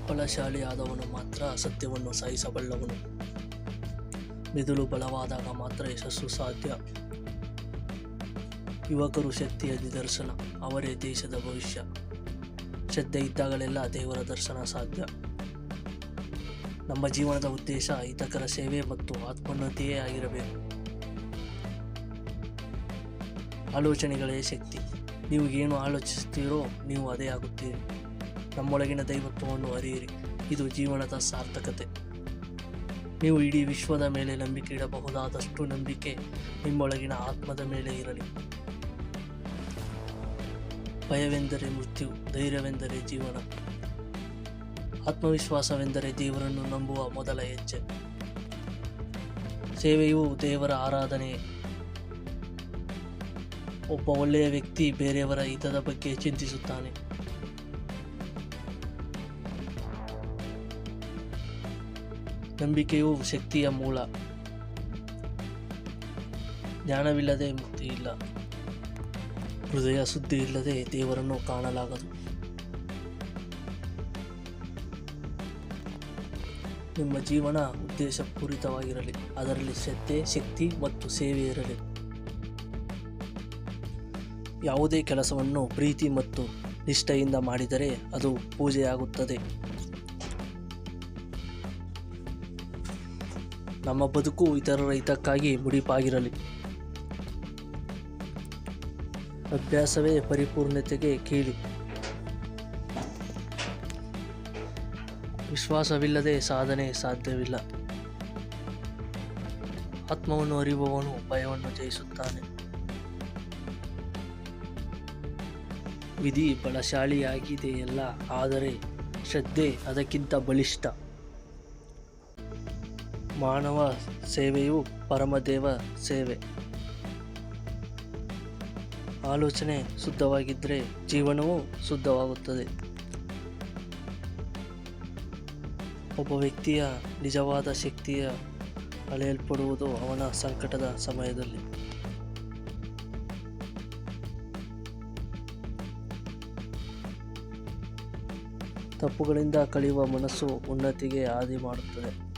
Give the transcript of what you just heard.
ಬಲಶಾಲಿಯಾದವನು ಮಾತ್ರ ಸತ್ಯವನ್ನು ಸಹಿಸಬಲ್ಲವನು. ಮೆದುಳು ಬಲವಾದಾಗ ಮಾತ್ರ ಯಶಸ್ಸು ಸಾಧ್ಯ. ಯುವಕರು ಶಕ್ತಿಯ ನಿದರ್ಶನ, ಅವರೇ ದೇಶದ ಭವಿಷ್ಯ. ಶ್ರದ್ಧೆ ಇದ್ದಾಗಲೆಲ್ಲ ದೇವರ ದರ್ಶನ ಸಾಧ್ಯ. ನಮ್ಮ ಜೀವನದ ಉದ್ದೇಶ ಹಿತಕರ ಸೇವೆ ಮತ್ತು ಆತ್ಮೋನ್ನತಿಯೇ ಆಗಿರಬೇಕು. ಆಲೋಚನೆಗಳೇ ಶಕ್ತಿ. ನೀವು ಏನು ಆಲೋಚಿಸುತ್ತೀರೋ ನೀವು ಅದೇ ಆಗುತ್ತೀರಿ. ನಮ್ಮೊಳಗಿನ ದೈವತ್ವವನ್ನು ಅರಿಯಿರಿ, ಇದು ಜೀವನದ ಸಾರ್ಥಕತೆ. ನೀವು ಇಡೀ ವಿಶ್ವದ ಮೇಲೆ ನಂಬಿಕೆ ಇಡಬಹುದಾದಷ್ಟು ನಂಬಿಕೆ ನಿಮ್ಮೊಳಗಿನ ಆತ್ಮದ ಮೇಲೆ ಇರಲಿ. ಭಯವೆಂದರೆ ಮೃತ್ಯು, ಧೈರ್ಯವೆಂದರೆ ಜೀವನ. ಆತ್ಮವಿಶ್ವಾಸವೆಂದರೆ ದೇವರನ್ನು ನಂಬುವ ಮೊದಲ ಹೆಜ್ಜೆ. ಸೇವೆಯು ದೇವರ ಆರಾಧನೆ. ಒಬ್ಬ ಒಳ್ಳೆಯ ವ್ಯಕ್ತಿ ಬೇರೆಯವರ ಹಿತದ ಬಗ್ಗೆ ಚಿಂತಿಸುತ್ತಾನೆ. ನಂಬಿಕೆಯು ಶಕ್ತಿಯ ಮೂಲ. ಜ್ಞಾನವಿಲ್ಲದೆ ಮುಕ್ತಿ ಇಲ್ಲ. ಹೃದಯ ಶುದ್ಧಿ ಇಲ್ಲದೆ ದೇವರನ್ನು ಕಾಣಲಾಗದು. ನಿಮ್ಮ ಜೀವನ ಉದ್ದೇಶಪೂರಿತವಾಗಿರಲಿ. ಅದರಲ್ಲಿ ಶ್ರದ್ಧೆ, ಶಕ್ತಿ ಮತ್ತು ಸೇವೆ ಇರಲಿ. ಯಾವುದೇ ಕೆಲಸವನ್ನು ಪ್ರೀತಿ ಮತ್ತು ನಿಷ್ಠೆಯಿಂದ ಮಾಡಿದರೆ ಅದು ಪೂಜೆಯಾಗುತ್ತದೆ. ನಮ್ಮ ಬದುಕು ಇತರರ ಹಿತಕ್ಕಾಗಿ ಮುಡಿಪಾಗಿರಲಿ. ಅಭ್ಯಾಸವೇ ಪರಿಪೂರ್ಣತೆಗೆ ಕೀಲಿ. ವಿಶ್ವಾಸವಿಲ್ಲದೆ ಸಾಧನೆ ಸಾಧ್ಯವಿಲ್ಲ. ಆತ್ಮವನ್ನು ಅರಿಯುವವನು ಭಯವನ್ನು ಜಯಿಸುತ್ತಾನೆ. ವಿಧಿ ಬಲಶಾಲಿಯಾಗಿದೆಯಲ್ಲ, ಆದರೆ ಶ್ರದ್ಧೆ ಅದಕ್ಕಿಂತ ಬಲಿಷ್ಠ. ಮಾನವ ಸೇವೆಯು ಪರಮದೇವ ಸೇವೆ. ಆಲೋಚನೆ ಶುದ್ಧವಾಗಿದ್ದರೆ ಜೀವನವೂ ಶುದ್ಧವಾಗುತ್ತದೆ. ಒಬ್ಬ ವ್ಯಕ್ತಿಯ ನಿಜವಾದ ಶಕ್ತಿಯ ಅಳೆಯಲ್ಪಡುವುದು ಅವನ ಸಂಕಟದ ಸಮಯದಲ್ಲಿ. ತಪ್ಪುಗಳಿಂದ ಕಲಿಯುವ ಮನಸ್ಸು ಉನ್ನತಿಗೆ ಹಾದಿ ಮಾಡುತ್ತದೆ.